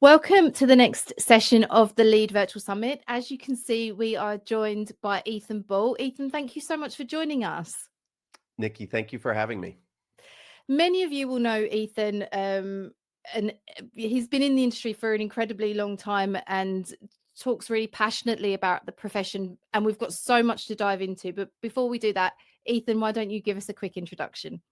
Welcome to the next session of the Lead Virtual Summit. As you can see, we are joined by Ethan Ball. Ethan, thank you so much for joining us. Nikki, thank you for having me. Many of you will know Ethan, and he's been in the industry for an incredibly long time and talks really passionately about the profession. And we've got so much to dive into. But before we do that, Ethan, why don't you give us a quick introduction?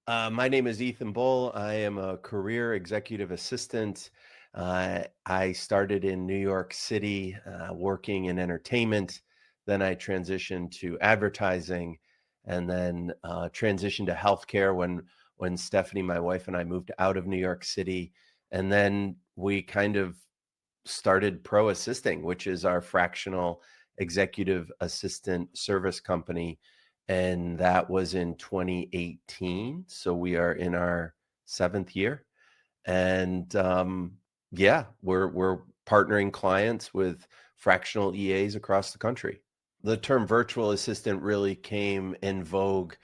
My name is Ethan Bull. I am a career executive assistant. I started in New York City working in entertainment. Then I transitioned to advertising and then transitioned to healthcare when Stephanie, my wife, and I moved out of New York City. And then we kind of started Pro Assisting, which is our fractional executive assistant service company. And that was in 2018. So we are in our 7th year. And yeah, we're partnering clients with fractional EAs across the country. The term virtual assistant really came in vogue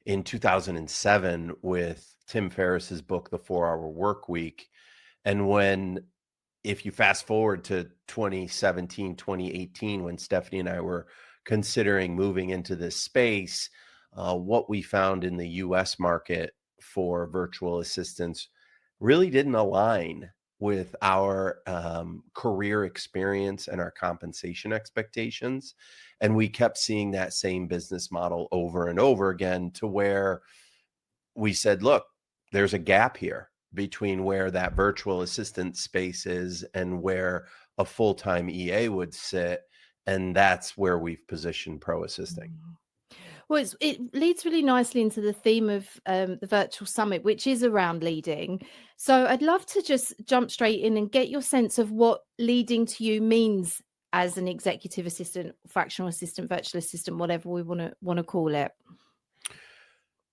in 2007 with Tim Ferriss's book, The 4-Hour Work Week. And if you fast forward to 2017, 2018, when Stephanie and I were considering moving into this space, what we found in the US market for virtual assistants really didn't align with our career experience and our compensation expectations. And we kept seeing that same business model over and over again to where we said, look, there's a gap here between where that virtual assistant space is and where a full-time EA would sit. And that's where we've positioned Pro Assisting. Well, it leads really nicely into the theme of the virtual summit, which is around leading. So I'd love to just jump straight in and get your sense of what leading to you means as an executive assistant, fractional assistant, virtual assistant, whatever we want to call it.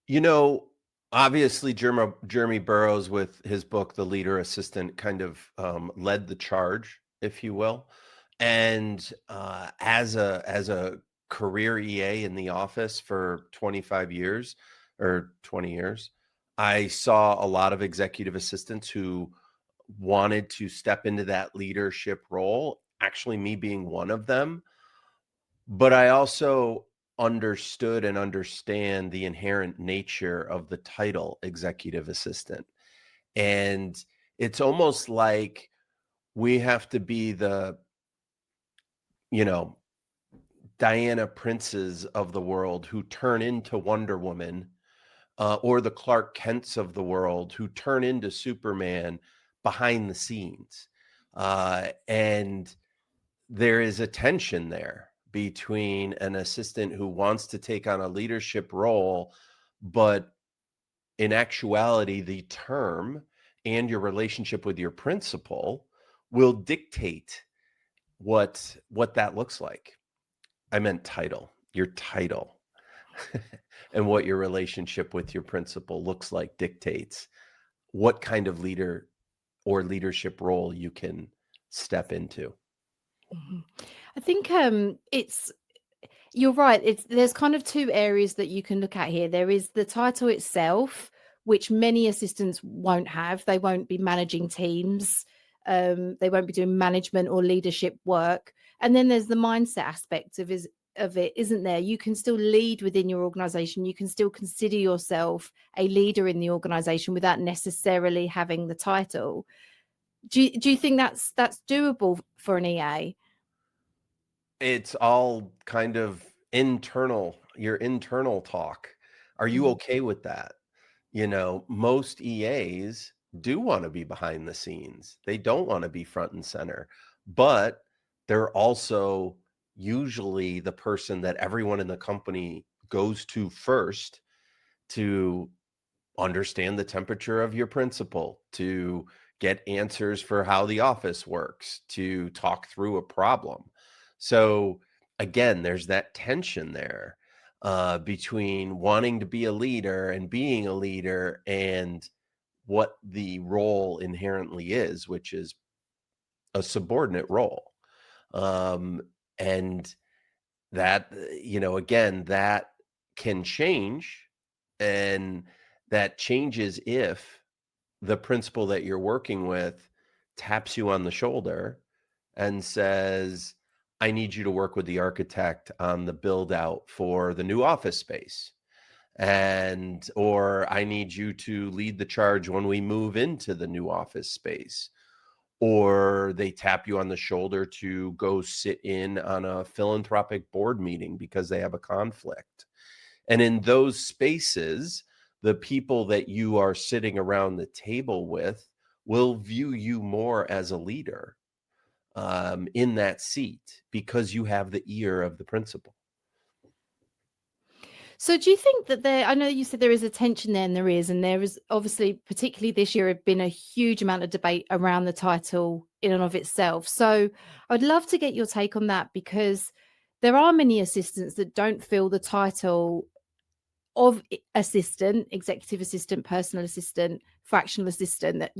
You know, obviously, Jeremy Burroughs, with his book, The Leader Assistant, kind of led the charge, if you will. And as a career EA in the office for 25 years or 20 years, I saw a lot of executive assistants who wanted to step into that leadership role, actually me being one of them. But I also understood and understand the inherent nature of the title executive assistant. And it's almost like we have to be the, you know, Diana Princes of the world who turn into Wonder Woman, or the Clark Kents of the world who turn into Superman behind the scenes. And there is a tension there between an assistant who wants to take on a leadership role, but in actuality, the term and your relationship with your principal will dictate what that looks like. I meant title, your title. And what your relationship with your principal looks like dictates what kind of leader or leadership role you can step into. Mhm. I think you're right. There's kind of two areas that you can look at here. There is the title itself, which many assistants won't have. They won't be managing teams. They won't be doing management or leadership work. And then there's the mindset aspect of it, isn't there? You can still lead within your organization. You can still consider yourself a leader in the organization without necessarily having the title. Do you think that's doable for an EA? It's all kind of your internal talk. Are you okay with that? Most EAs do want to be behind the scenes. They don't want to be front and center, but they're also usually the person that everyone in the company goes to first to understand the temperature of your principal, to get answers for how the office works, to talk through a problem. So again, there's that tension there between wanting to be a leader and being a leader and what the role inherently is, which is a subordinate role. And that, again, that can change. And that changes if the principal that you're working with taps you on the shoulder and says, I need you to work with the architect on the build out for the new office space. And, or I need you to lead the charge when we move into the new office space. Or they tap you on the shoulder to go sit in on a philanthropic board meeting because they have a conflict. And in those spaces, the people that you are sitting around the table with will view you more as a leader in that seat because you have the ear of the principal. So do you think that I know you said there is a tension there, and there is obviously, particularly this year, have been a huge amount of debate around the title in and of itself. So I'd love to get your take on that, because there are many assistants that don't feel the title of assistant, executive assistant, personal assistant, fractional assistant, that,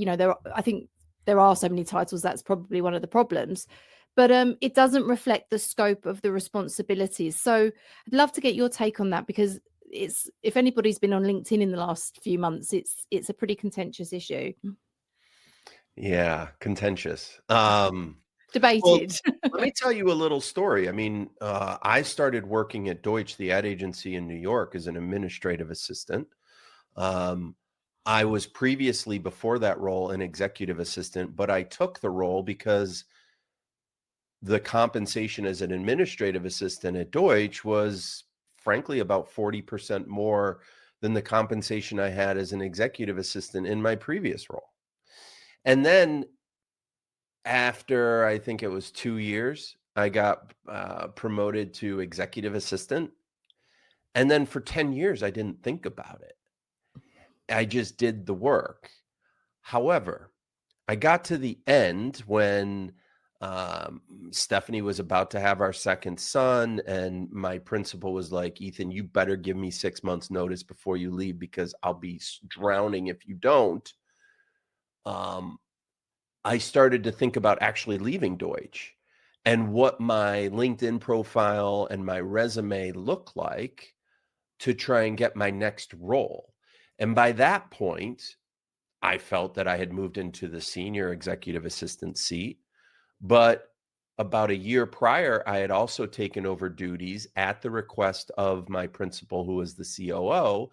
I think there are so many titles, that's probably one of the problems. But it doesn't reflect the scope of the responsibilities. So I'd love to get your take on that, because if anybody's been on LinkedIn in the last few months, it's a pretty contentious issue. Yeah, contentious. Well, Debated. let me tell you a little story. I mean, I started working at Deutsch, the ad agency in New York, as an administrative assistant. Um, I was previously, before that role, an executive assistant, but I took the role because the compensation as an administrative assistant at Deutsch was frankly about 40% more than the compensation I had as an executive assistant in my previous role. And then after, I think it was 2 years, I got promoted to executive assistant. And then for 10 years, I didn't think about it. I just did the work. However, I got to the end when Stephanie was about to have our second son, and my principal was like, Ethan, you better give me 6 months notice before you leave, because I'll be drowning if you don't. I started to think about actually leaving Deutsch and what my LinkedIn profile and my resume look like to try and get my next role. And by that point, I felt that I had moved into the senior executive assistant seat. But about a year prior, I had also taken over duties at the request of my principal, who was the COO,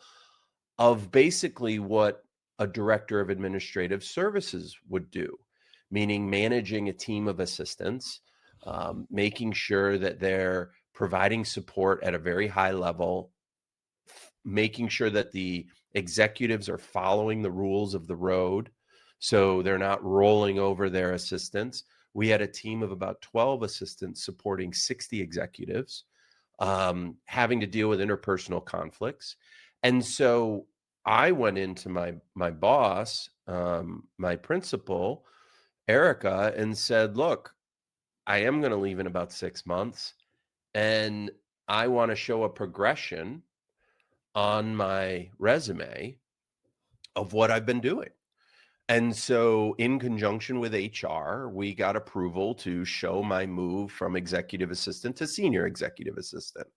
of basically what a director of administrative services would do, meaning managing a team of assistants, making sure that they're providing support at a very high level, making sure that the executives are following the rules of the road, so they're not rolling over their assistants. We had a team of about 12 assistants supporting 60 executives, having to deal with interpersonal conflicts. And so I went into my boss, my principal, Erica, and said, look, I am going to leave in about 6 months, and I want to show a progression on my resume of what I've been doing. And so, in conjunction with HR, we got approval to show my move from executive assistant to senior executive assistant.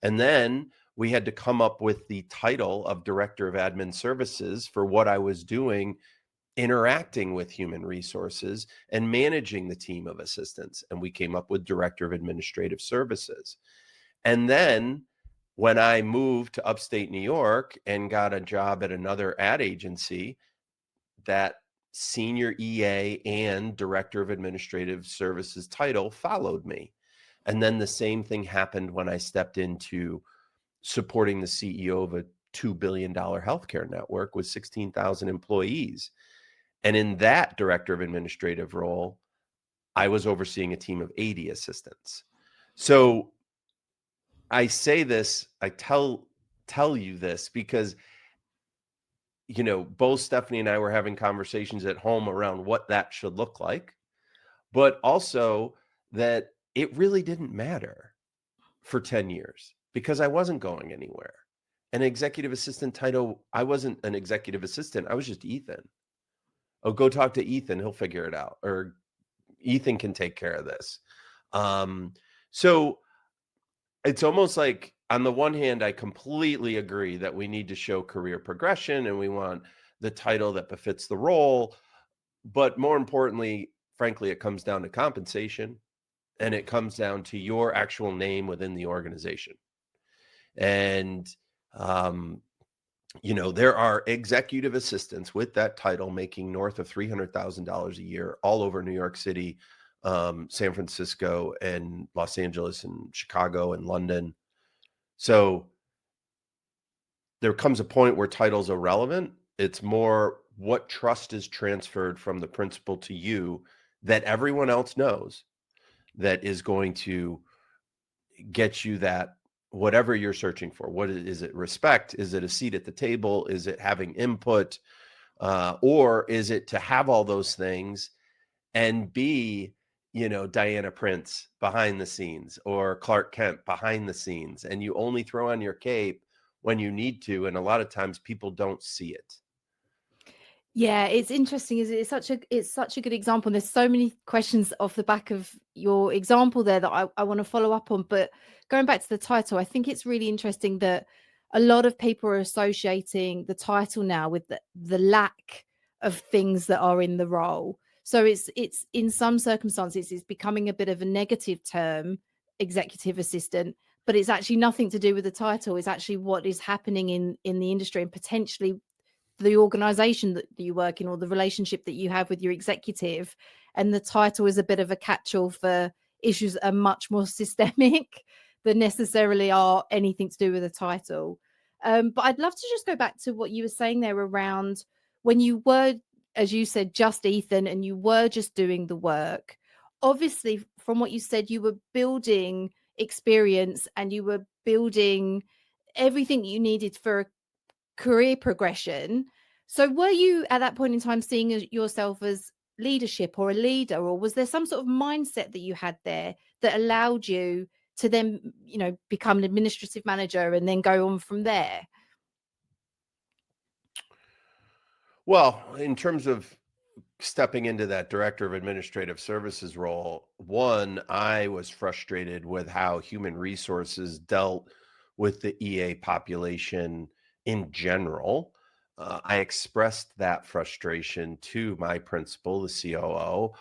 And then we had to come up with the title of director of admin services for what I was doing, interacting with human resources and managing the team of assistants. And we came up with director of administrative services. And then when I moved to upstate New York and got a job at another ad agency, that senior EA and director of administrative services title followed me. And then the same thing happened when I stepped into supporting the CEO of a $2 billion healthcare network with 16,000 employees. And in that director of administrative role, I was overseeing a team of 80 assistants. So I say this, I tell you this because, both Stephanie and I were having conversations at home around what that should look like, but also that it really didn't matter for 10 years because I wasn't going anywhere. An executive assistant title, I wasn't an executive assistant. I was just Ethan. Oh, go talk to Ethan. He'll figure it out. Or Ethan can take care of this. So it's almost like, on the one hand, I completely agree that we need to show career progression and we want the title that befits the role. But more importantly, frankly, it comes down to compensation and it comes down to your actual name within the organization. And, um, there are executive assistants with that title making north of $300,000 a year all over New York City, San Francisco, and Los Angeles, and Chicago, and London. So there comes a point where titles are relevant. It's more what trust is transferred from the principal to you that everyone else knows that is going to get you that whatever you're searching for. What is it? Respect? Is it a seat at the table? Is it having input? Or is it to have all those things and be, Diana Prince behind the scenes or Clark Kent behind the scenes, and you only throw on your cape when you need to, and a lot of times people don't see it. Yeah, it's interesting. Is it's such a good example. And there's so many questions off the back of your example there that I want to follow up on. But going back to the title, I think it's really interesting that a lot of people are associating the title now with the lack of things that are in the role. So it's in some circumstances it's becoming a bit of a negative term, executive assistant, but it's actually nothing to do with the title. It's actually what is happening in the industry and potentially the organization that you work in or the relationship that you have with your executive, and the title is a bit of a catch-all for issues that are much more systemic than necessarily are anything to do with the title. But I'd love to just go back to what you were saying there around when you were, as you said, just Ethan and you were just doing the work. Obviously, from what you said, you were building experience and you were building everything you needed for a career progression. So were you at that point in time seeing yourself as leadership or a leader, or was there some sort of mindset that you had there that allowed you to then, become an administrative manager and then go on from there? Well, in terms of stepping into that director of administrative services role, one, I was frustrated with how human resources dealt with the EA population in general. I expressed that frustration to my principal, the COO.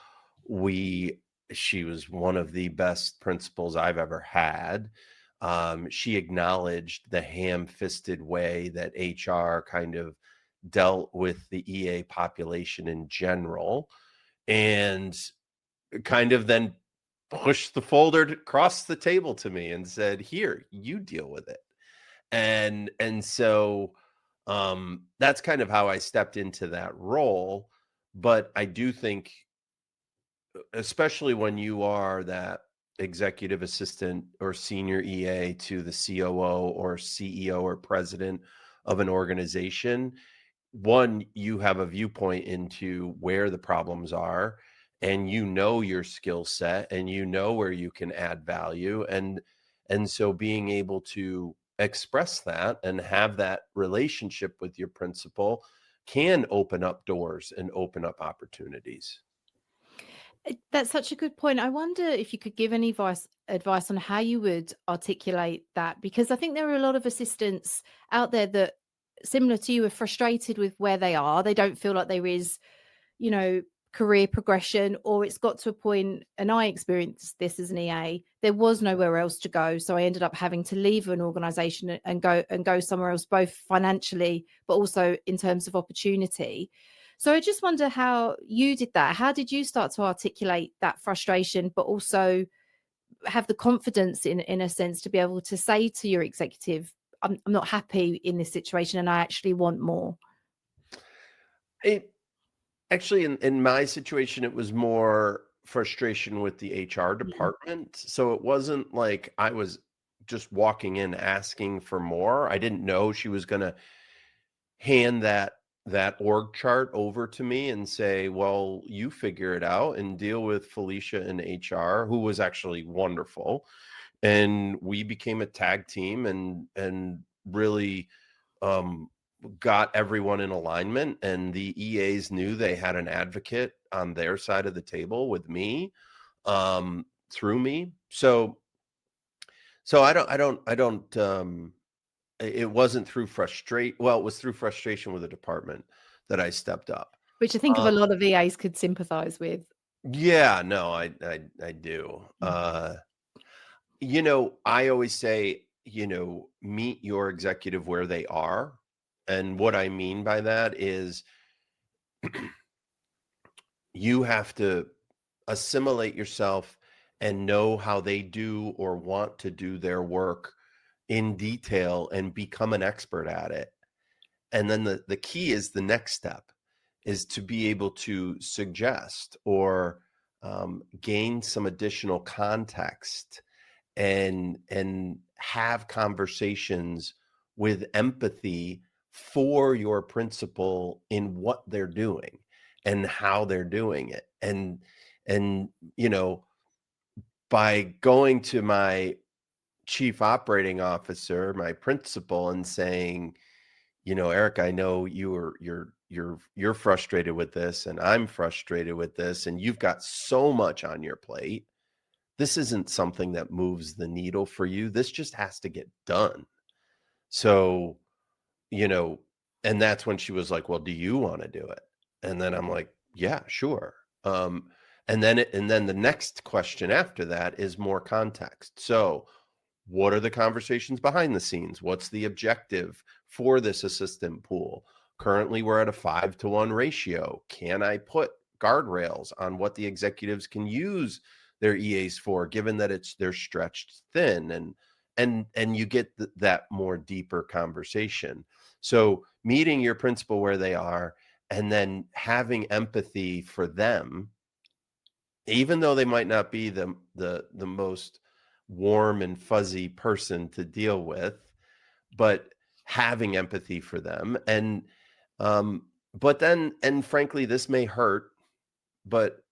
We, she was one of the best principals I've ever had. She acknowledged the ham-fisted way that HR kind of dealt with the EA population in general, and kind of then pushed the folder across the table to me and said, "Here, you deal with it." And so that's kind of how I stepped into that role. But I do think, especially when you are that executive assistant or senior EA to the COO or CEO or president of an organization, one, you have a viewpoint into where the problems are, and your skill set, and where you can add value, and so being able to express that and have that relationship with your principal can open up doors and open up opportunities. That's such a good point. I wonder if you could give any advice on how you would articulate that, because I think there are a lot of assistants out there that, similar to you, are frustrated with where they are. They don't feel like there is, you know, career progression, or it's got to a point, and I experienced this as an EA, there was nowhere else to go. So I ended up having to leave an organization and go somewhere else, both financially, but also in terms of opportunity. So I just wonder how you did that. How did you start to articulate that frustration, but also have the confidence in a sense to be able to say to your executive, I'm not happy in this situation and I actually want more? It actually, in my situation, it was more frustration with the HR Mm. department. So it wasn't like I was just walking in asking for more. I didn't know she was going to hand that org chart over to me and say, "Well, you figure it out and deal with Felicia in HR," who was actually wonderful. And we became a tag team and really um, got everyone in alignment, and the EAs knew they had an advocate on their side of the table with me, through me. So it wasn't through frustrate. Well, it was through frustration with the department that I stepped up. Which I think of Uh, a lot of EAs could sympathize with. yeah, no, I do. Mm. I always say, meet your executive where they are. And what I mean by that is you have to assimilate yourself and know how they do or want to do their work in detail and become an expert at it. And then the key is the next step is to be able to suggest or gain some additional context and have conversations with empathy for your principal in what they're doing and how they're doing it. And you know, by going to my chief operating officer, my principal, and saying, Eric, I know you're frustrated with this, and I'm frustrated with this, and you've got so much on your plate. This isn't something that moves the needle for you. This just has to get done. So, you know, and that's when she was like, "Well, do you want to do it?" And then I'm like, "Yeah, sure." And then the next question after that is more context. So, what are the conversations behind the scenes? What's the objective for this assistant pool? Currently, we're at a 5-to-1 ratio. Can I put guardrails on what the executives can use their EAs for, given that they're stretched thin? And you get that more deeper conversation. So meeting your principal where they are and then having empathy for them, even though they might not be the most warm and fuzzy person to deal with, but having empathy for them. But then, and frankly, this may hurt, but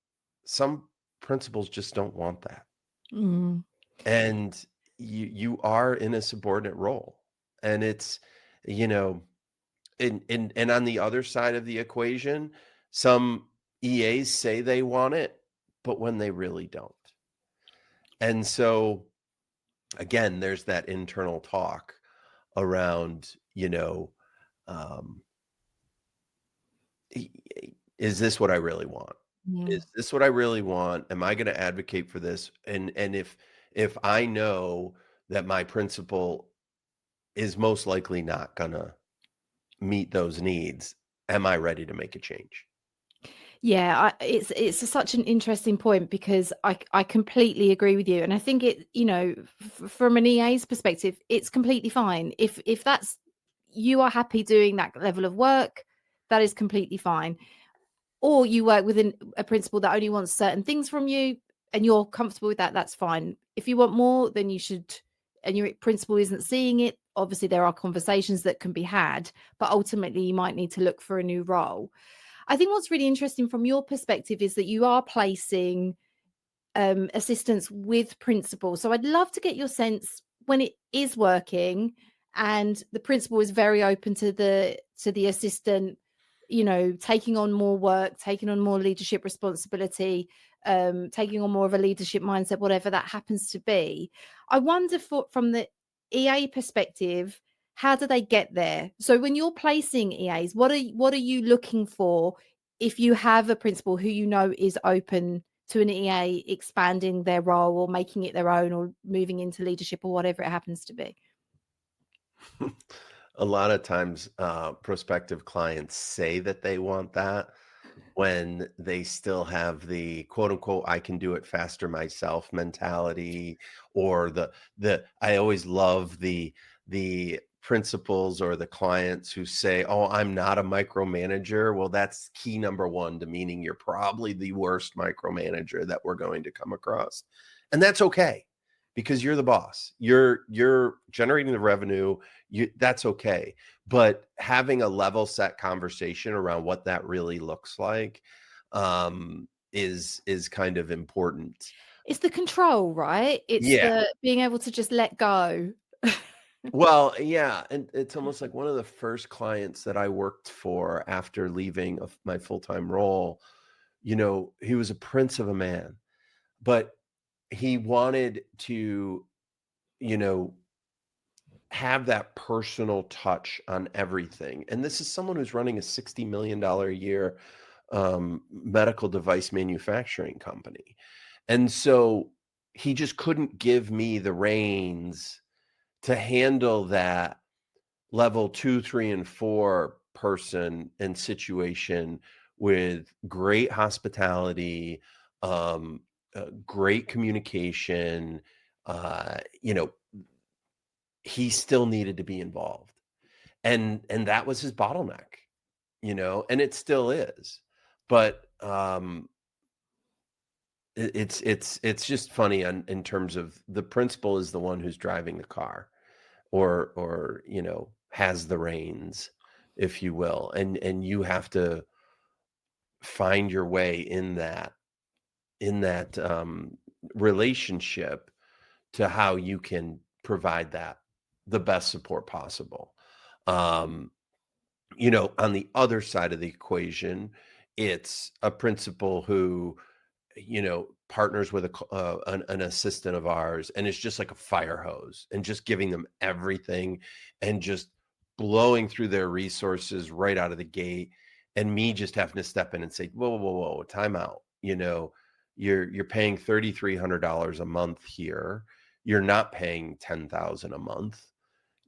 some principals just don't want that. Mm. And you are in a subordinate role. And it's, you know, and on the other side of the equation, some EAs say they want it, but when they really don't. And so again, there's that internal talk around, um, is this what I really want? Yeah. Is this what I really want? Am I going to advocate for this? And if I know that my principal is most likely not going to meet those needs, am I ready to make a change? Yeah, it's such an interesting point because I completely agree with you, and I think from an EA's perspective, it's completely fine if that's you are happy doing that level of work, that is completely fine. Or you work with a principal that only wants certain things from you, and you're comfortable with that, that's fine. If you want more, then you should, and your principal isn't seeing it. Obviously, there are conversations that can be had, but ultimately, you might need to look for a new role. I think what's really interesting from your perspective is that you are placing assistants with principals. So I'd love to get your sense when it is working and the principal is very open to the assistant, taking on more work, taking on more leadership responsibility, taking on more of a leadership mindset, whatever that happens to be. I wonder from the EA perspective, how do they get there? So when you're placing EAs, what are you looking for if you have a principal who is open to an EA expanding their role or making it their own or moving into leadership or whatever it happens to be? A lot of times, prospective clients say that they want that when they still have the quote unquote "I can do it faster myself" mentality, or the I always love the principals or the clients who say, "Oh, I'm not a micromanager." Well, that's key number one to meaning you're probably the worst micromanager that we're going to come across. And that's okay because you're the boss. You're generating the revenue. That's okay. But having a level set conversation around what that really looks like is kind of important. It's the control, right? It's Yeah. the being able to just let go. Well, yeah, and it's almost like one of the first clients that I worked for after leaving of my full-time role, he was a prince of a man, but he wanted to, you know, have that personal touch on everything. And this is someone who's running a $60 million a year medical device manufacturing company. And so he just couldn't give me the reins to handle that level 2, 3, and 4 person and situation with great hospitality, great communication. You know, he still needed to be involved. And that was his bottleneck, and it still is. But it's just funny in terms of the principal is the one who's driving the car, or has the reins, if you will, and you have to find your way in that relationship to how you can provide that the best support possible. um on the other side of the equation, it's a principal who partners with an assistant of ours, and it's just like a fire hose and just giving them everything and just blowing through their resources right out of the gate. And me just having to step in and say, whoa, whoa, whoa, whoa, time out. You're paying $3,300 a month here. You're not paying 10,000 a month.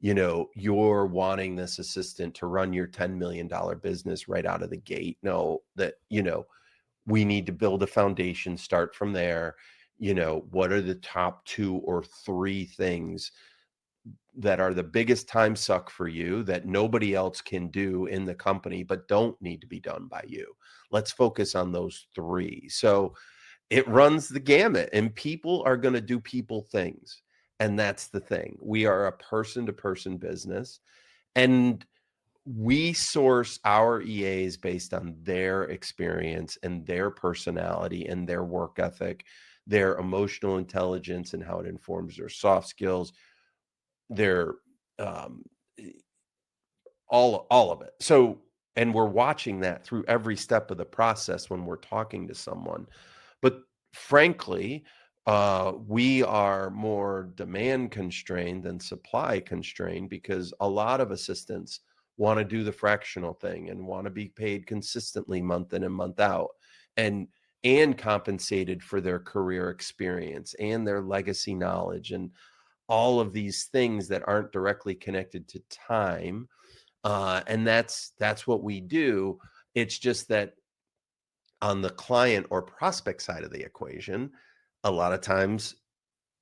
You're wanting this assistant to run your $10 million business right out of the gate. No, we need to build a foundation, start from there. What are the top 2 or 3 things that are the biggest time suck for you that nobody else can do in the company, but don't need to be done by you? Let's focus on those 3. So it runs the gamut, and people are going to do people things. And that's the thing. We are a person to person business. And we source our EAs based on their experience and their personality and their work ethic, their emotional intelligence and how it informs their soft skills, their um, all of it. So, and we're watching that through every step of the process when we're talking to someone. But frankly, we are more demand constrained than supply constrained, because a lot of assistants want to do the fractional thing and want to be paid consistently month in and month out, and compensated for their career experience and their legacy knowledge and all of these things that aren't directly connected to time. And that's what we do. It's just that on the client or prospect side of the equation, a lot of times,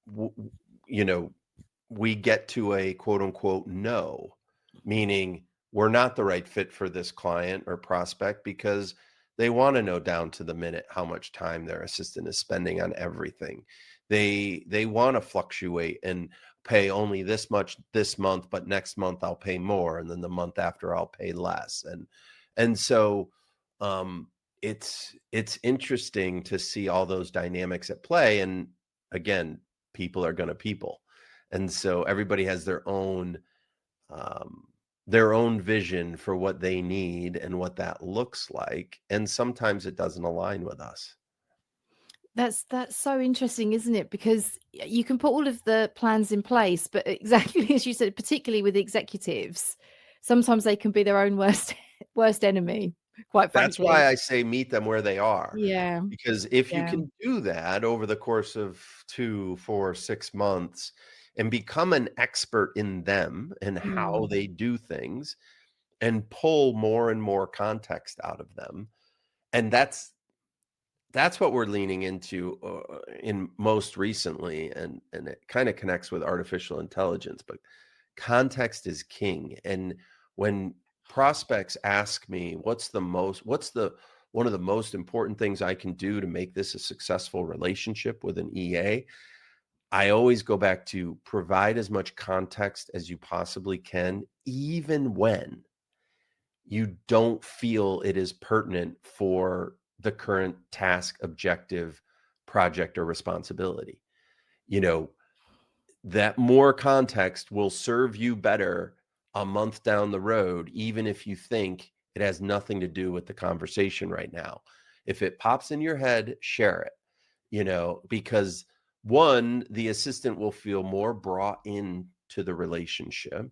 w- w- you know, we get to a quote unquote no, meaning we're not the right fit for this client or prospect because they want to know down to the minute how much time their assistant is spending on everything. They want to fluctuate and pay only this much this month, but next month I'll pay more, and then the month after I'll pay less. And so um it's interesting to see all those dynamics at play. And again, people are going to people, and so everybody has um, their own vision for what they need and what that looks like. And sometimes it doesn't align with us. That's so interesting, isn't it? Because you can put all of the plans in place, but exactly as you said, particularly with executives, sometimes they can be their own worst worst enemy, quite That's frankly. why I say meet them where they are. Yeah, Because if you yeah. can do that over the course of 2, 4, 6 months and become an expert in them and how Mm. they do things, and pull more and more context out of them. And that's what we're leaning into in most recently, and it kind of connects with artificial intelligence. But context is king. And when prospects ask me what's the one of the most important things I can do to make this a successful relationship with an EA, I always go back to provide as much context as you possibly can, even when you don't feel it is pertinent for the current task, objective, project, or responsibility. You know, that more context will serve you better a month down the road, even if you think it has nothing to do with the conversation right now. If it pops in your head, share it, because one, the assistant will feel more brought in to the relationship,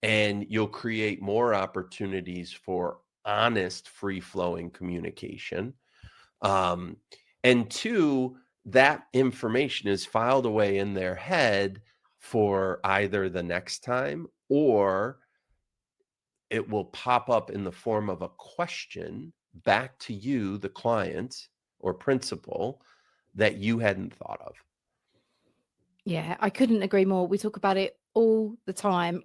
and you'll create more opportunities for honest, free flowing communication. Um, and two, that information is filed away in their head for either the next time, or it will pop up in the form of a question back to you, the client or principal, that you hadn't thought of. Yeah, I couldn't agree more. We talk about it all the time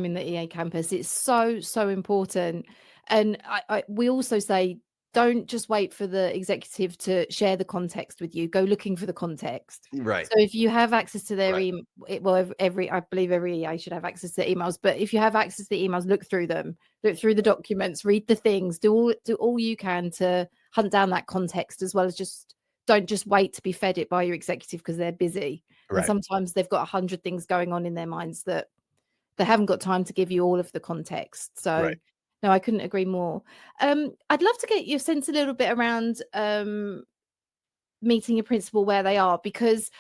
in the EA campus. It's so, so important. And we also say, don't just wait for the executive to share the context with you. Go looking for the context. Right, So if you have access to their right, email, well, I believe every EA should have access to emails. But if you have access to the emails, look through them, look through the documents, read the things, do all you can to hunt down that context, as well as just don't just wait to be fed it by your executive because they're busy. And right, sometimes they've got 100 things going on in their minds that they haven't got time to give you all of the context. So, right. no, I couldn't agree more. I'd love to get your sense a little bit around meeting a principal where they are, because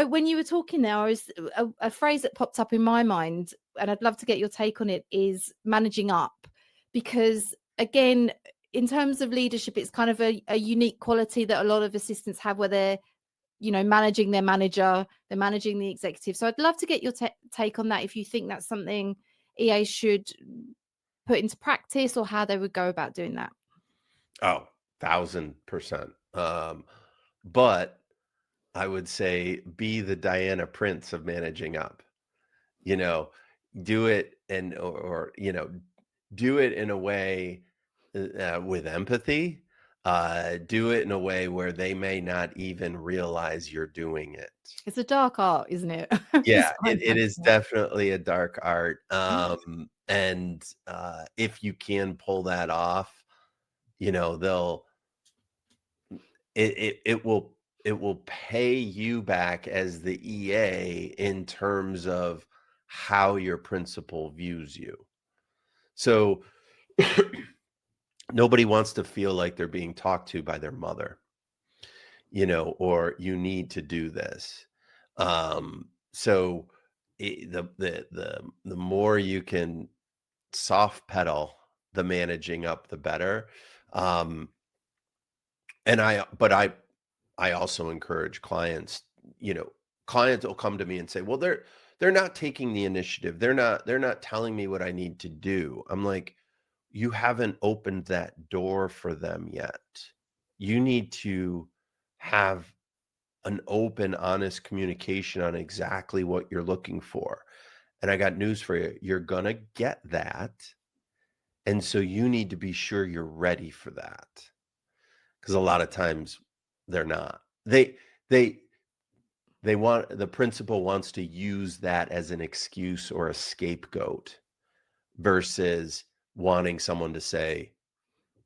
when you were talking there, I was a phrase that popped up in my mind, and I'd love to get your take on it, is managing up. Because again, in terms of leadership, it's kind of a unique quality that a lot of assistants have, where they're managing their manager, they're managing the executive. So I'd love to get your take on that, if you think that's something EA should put into practice, or how they would go about doing that. Oh, 1000%. But I would say be the Diana Prince of managing up. You know, do it and or do it in a way with empathy. Do it in a way where they may not even realize you're doing it. It's a dark art, isn't it? Yeah, It's it is fine. definitely a dark art. And if you can pull that off, they'll it will pay you back as the EA in terms of how your principal views you. So nobody wants to feel like they're being talked to by their mother, or you need to do this. So the more you can soft pedal the managing up, the better. Um, and I also encourage clients, you know, clients will come to me and say, "Well, they're not taking the initiative. They're not telling me what I need to do." I'm like, "You haven't opened that door for them yet. You need to have an open, honest communication on exactly what you're looking for. And I got news for you. You're gonna get that. And so you need to be sure you're ready for that." Because a lot of times they're not. They the principal wants to use that as an excuse or a scapegoat versus wanting someone to say,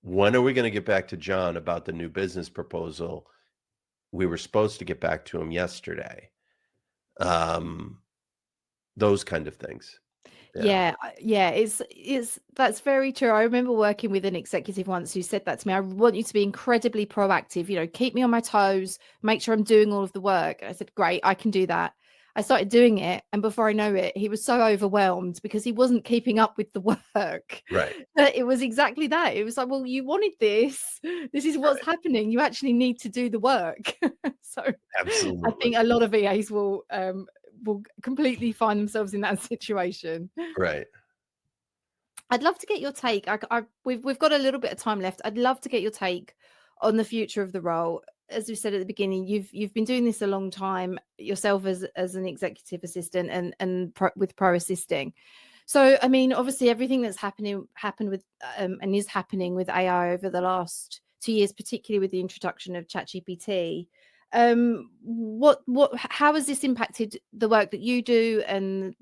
"When are we gonna get back to John about the new business proposal? We were supposed to get back to him yesterday." Um, those kind of things. Yeah. Yeah, yeah, it's that's very true. I remember working with an executive once who said that to me. I want you to be incredibly proactive, keep me on my toes, make sure I'm doing all of the work. And I said, great, I can do that. I started doing it, and before I know it, he was so overwhelmed because he wasn't keeping up with the work. Right, But it was exactly that. It was like, well, you wanted this. This is what's right. happening. You actually need to do the work. So I Absolutely. think a lot of EAs will completely find themselves in that situation. Right. I'd love to get your take. We've got a little bit of time left. I'd love to get your take on the future of the role. As we said at the beginning, you've been doing this a long time yourself as an executive assistant, with pro assisting. So, I mean, obviously, everything that's happened with and is happening with AI over the last 2 years, particularly with the introduction of ChatGPT. How has this impacted the work that you do, and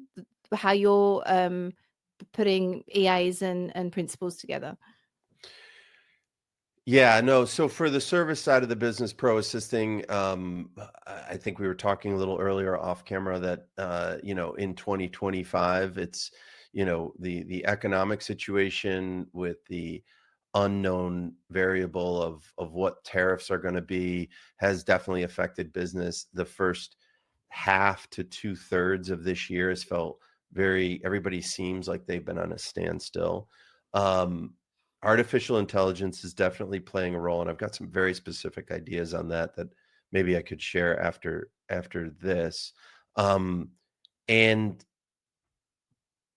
how you're putting EAs and principals together? Yeah, no, so for the service side of the business, pro assisting, I think we were talking a little earlier off camera that, in 2025, it's, the economic situation with the unknown variable of what tariffs are gonna be has definitely affected business. The first half to 2/3 of this year has felt everybody seems like they've been on a standstill. Um, artificial intelligence is definitely playing a role, and I've got some very specific ideas on that that maybe I could share after this. Um, and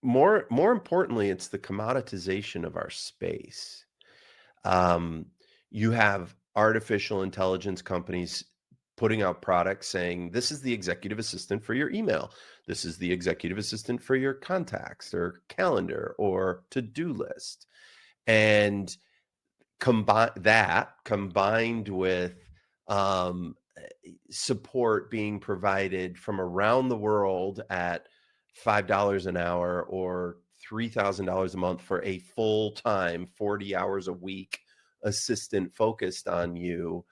more importantly, it's the commoditization of our space. Um, you have artificial intelligence companies putting out products saying, this is the executive assistant for your email. This is the executive assistant for your contacts or calendar or to-do list. And combined with support being provided from around the world at $5 an hour or $3,000 a month for a full-time 40 hours a week assistant focused on you,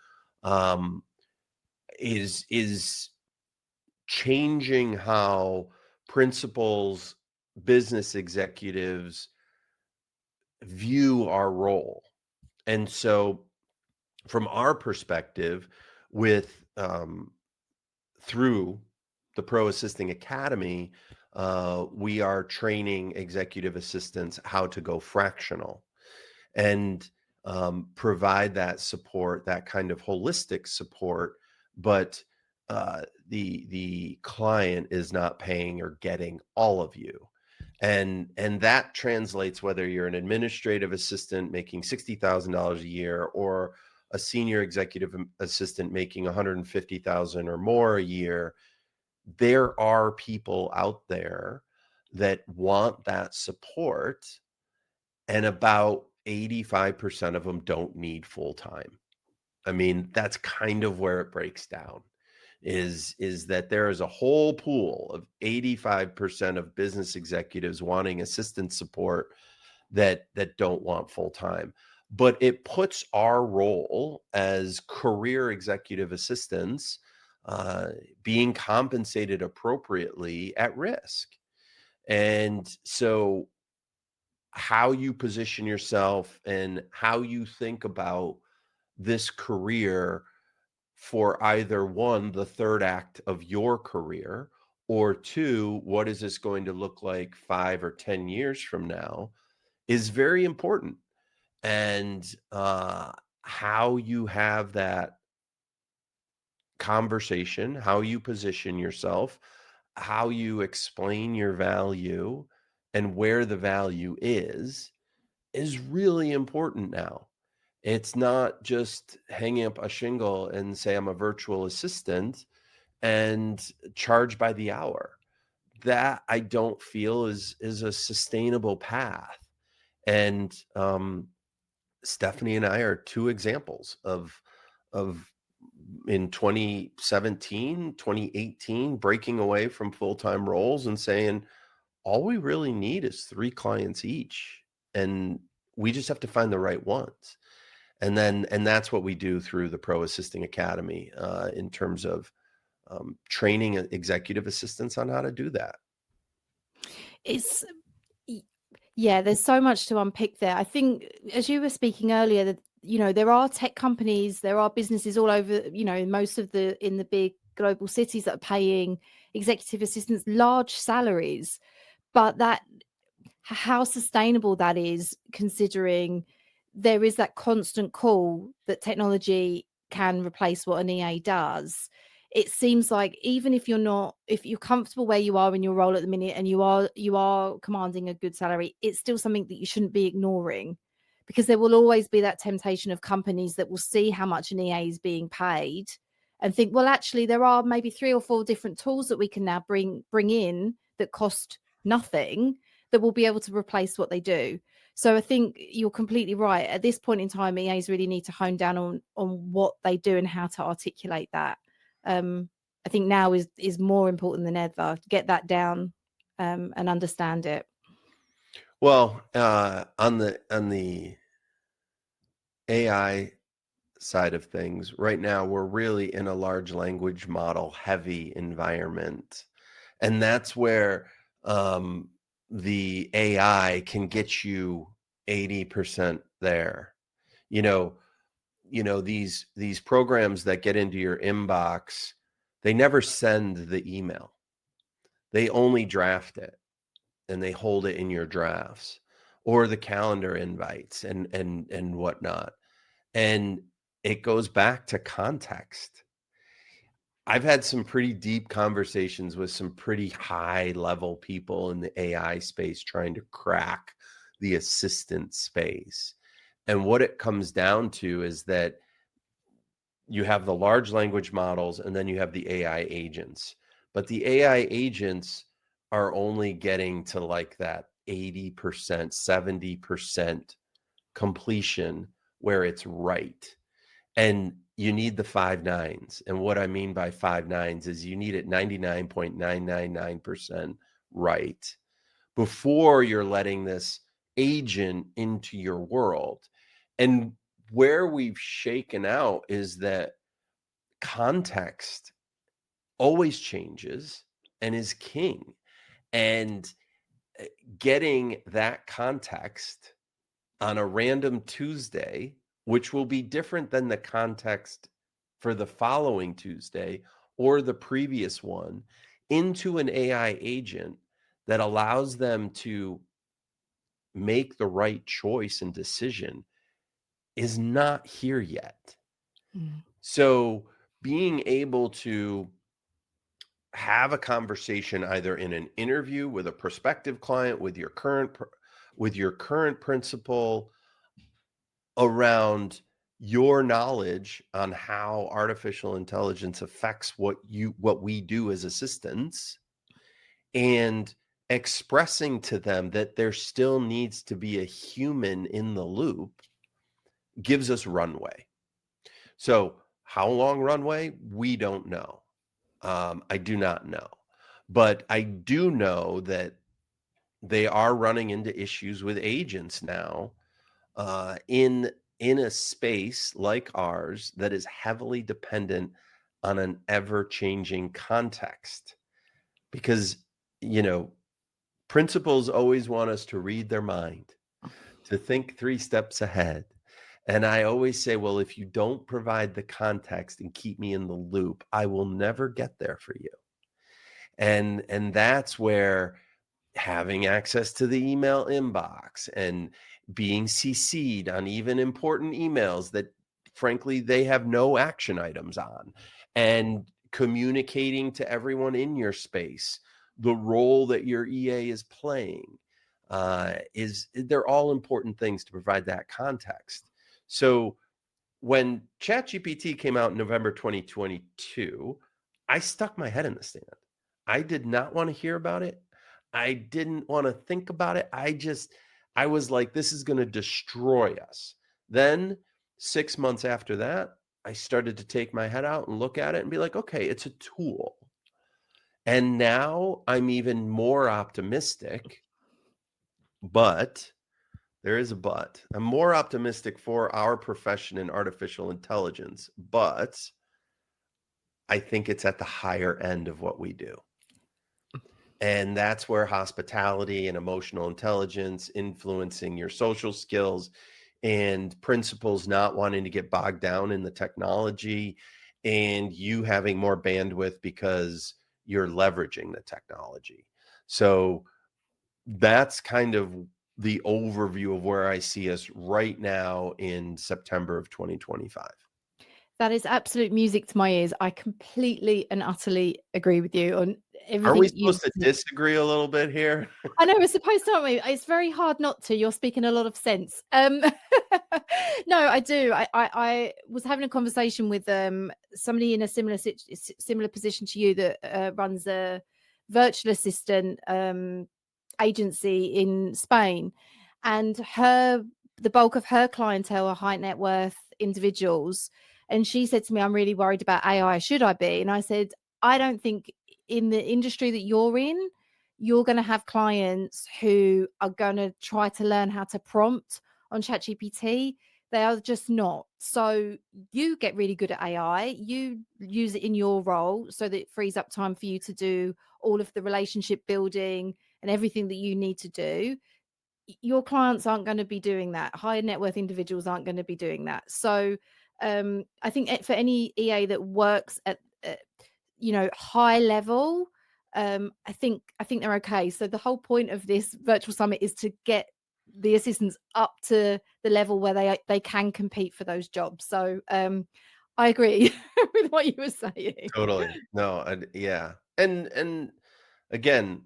um, is changing how principals, business executives view our role. And so from our perspective, with through the Pro Assisting Academy, we are training executive assistants how to go fractional and provide that support, that kind of holistic support, but the client is not paying or getting all of you. And that translates whether you're an administrative assistant making $60,000 a year or a senior executive assistant making 150,000 or more a year. There are people out there that want that support, and about 85% of them don't need full time. I mean, that's kind of where it breaks down, is that there is a whole pool of 85% of business executives wanting assistant support that don't want full time. But it puts our role as career executive assistants, uh, being compensated appropriately, at risk. And so how you position yourself and how you think about this career for either one, the third act of your career, or two, what is this going to look like 5 or 10 years from now, is very important. And how you have that conversation, how you position yourself, how you explain your value and where the value is really important now. It's not just hanging up a shingle and say, I'm a virtual assistant and charge by the hour. That I don't feel is a sustainable path. And Stephanie and I are two examples of in 2017, 2018, breaking away from full-time roles and saying, all we really need is 3 clients each, and we just have to find the right ones. And that's what we do through the Pro Assisting Academy, in terms of training executive assistants on how to do that. It's y- yeah, there's so much to unpick there. I think as you were speaking earlier, that there are tech companies, there are businesses all over, most of in the big global cities that are paying executive assistants large salaries, but how sustainable that is, considering there is that constant call that technology can replace what an EA does. It seems like even if you're comfortable where you are in your role at the minute and you are commanding a good salary, it's still something that you shouldn't be ignoring, because there will always be that temptation of companies that will see how much an EA is being paid and think, well, actually there are maybe 3 or 4 different tools that we can now bring in that cost nothing, that will be able to replace what they do. So I think you're completely right. At this point in time, EAs really need to hone down on what they do and how to articulate that. I think now is more important than ever. Get that down, and understand it. Well, on the AI side of things, right now we're really in a large language model heavy environment, and that's where the AI can get you 80% there. You know, these programs that get into your inbox, they never send the email. They only draft it and they hold it in your drafts. or the calendar invites and whatnot. And it goes back to context. I've had some pretty deep conversations with some pretty high level people in the AI space trying to crack the assistant space. And what it comes down to is that you have the large language models and then you have the AI agents. But the AI agents are only getting to like that 80%, 70% completion where it's right. And you need the 5 nines. And what I mean by 5 nines is you need it 99.999% right before you're letting this agent into your world. And where we've shaken out is that context always changes and is king. And uh, getting that context on a random Tuesday, which will be different than the context for the following Tuesday or the previous one, into an AI agent that allows them to make the right choice and decision is not here yet. Mm. So being able to have a conversation either in an interview with a prospective client with your current principal around your knowledge on how artificial intelligence affects what we do as assistants, and expressing to them that there still needs to be a human in the loop gives us runway. So how long runway? We don't know. I do not know. But I do know that they are running into issues with agents now in a space like ours that is heavily dependent on an ever-changing context. Because, you know, principals always want us to read their mind, to think 3 steps ahead. And I always say, well, if you don't provide the context and keep me in the loop, I will never get there for you. And that's where having access to the email inbox and being CC'd on even important emails that frankly they have no action items on, and communicating to everyone in your space the role that your EA is playing, is they're all important things to provide that context. So when ChatGPT came out in November 2022, I stuck my head in the sand. I did not want to hear about it. I didn't want to think about it. I was like, this is going to destroy us. Then 6 months after that, I started to take my head out and look at it and be like, okay, it's a tool. And now I'm even more optimistic, but there is a but. I'm more optimistic for our profession in artificial intelligence, but I think it's at the higher end of what we do. And that's where hospitality and emotional intelligence, influencing your social skills, and principals not wanting to get bogged down in the technology, and you having more bandwidth because you're leveraging the technology. So that's kind of the overview of where I see us right now in September of 2025. That is absolute music to my ears. I completely and utterly agree with you on Are we everything you've supposed to said. disagree a little bit here? I know we're supposed to, aren't we? It's very hard not to. You're speaking a lot of sense. No, I do. I was having a conversation with somebody in a similar position to you that runs a virtual assistant agency in Spain, and the bulk of her clientele are high net worth individuals. And she said to me, "I'm really worried about AI. Should I be?" And I said, "I don't think in the industry that you're in, you're going to have clients who are going to try to learn how to prompt on ChatGPT. They are just not. So you get really good at AI, you use it in your role so that it frees up time for you to do all of the relationship building and everything that you need to do. Your clients aren't going to be doing that. High net worth individuals aren't going to be doing that. So I think for any EA that works at high level, I think they're okay. So the whole point of this virtual summit is to get the assistants up to the level where they can compete for those jobs. So I agree with what you were saying. Totally. No, yeah. And again,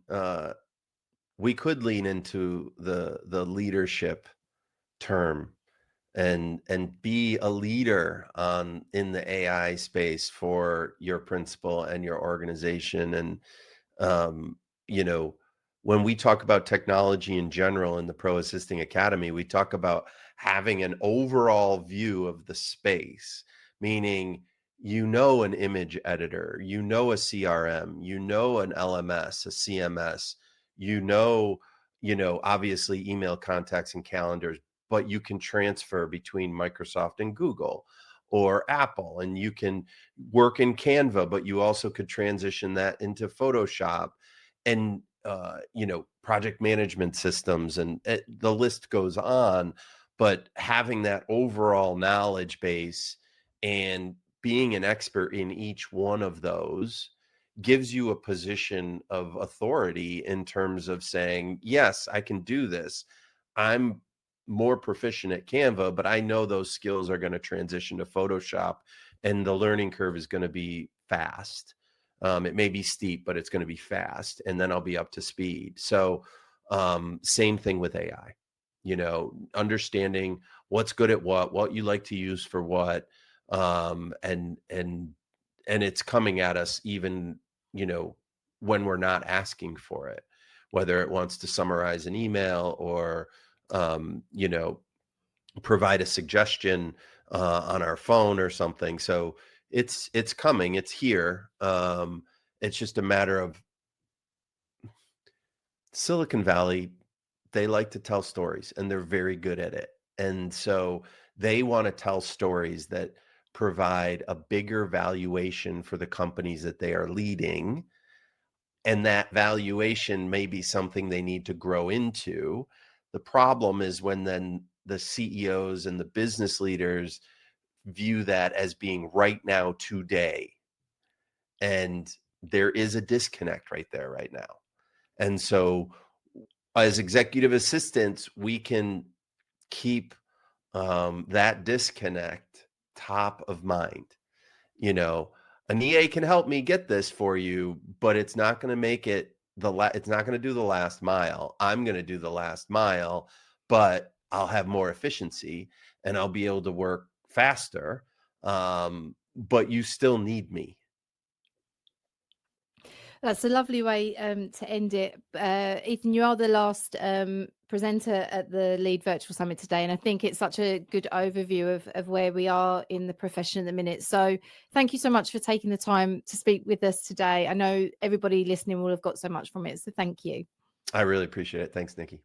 we could lean into the leadership term and be a leader on in the AI space for your principal and your organization. And um, you know, when we talk about technology in general in the Pro Assisting Academy, we talk about having an overall view of the space, meaning an image editor, a CRM, an LMS, a CMS, you know, obviously email contacts and calendars, but you can transfer between Microsoft and Google or Apple, and you can work in Canva, but you also could transition that into Photoshop and project management systems, and the list goes on. But having that overall knowledge base and being an expert in each one of those gives you a position of authority in terms of saying, yes, I can do this. I'm more proficient at Canva, but I know those skills are going to transition to Photoshop, and the learning curve is going to be fast. It may be steep, but it's going to be fast, and then I'll be up to speed. So, same thing with AI. Understanding what's good at what you like to use for what, and it's coming at us even you know when we're not asking for it, whether it wants to summarize an email or um, you know provide a suggestion on our phone or something. So it's coming, it's here. It's just a matter of Silicon Valley. They like to tell stories, and they're very good at it. And so they want to tell stories that provide a bigger valuation for the companies that they are leading, and that valuation may be something they need to grow into. The problem is when then the CEOs and the business leaders view that as being right now, today. And there is a disconnect right there, right now. And so, as executive assistants, we can keep that disconnect top of mind. you know, an EA can help me get this for you, but it's not going to make it it's not going to do the last mile. I'm going to do the last mile, but I'll have more efficiency and I'll be able to work faster. But you still need me. That's a lovely way to end it. Ethan, you are the last presenter at the Lead Virtual Summit today, and I think it's such a good overview of where we are in the profession at the minute. So thank you so much for taking the time to speak with us today. I know everybody listening will have got so much from it, so thank you. I really appreciate it. Thanks, Nikki.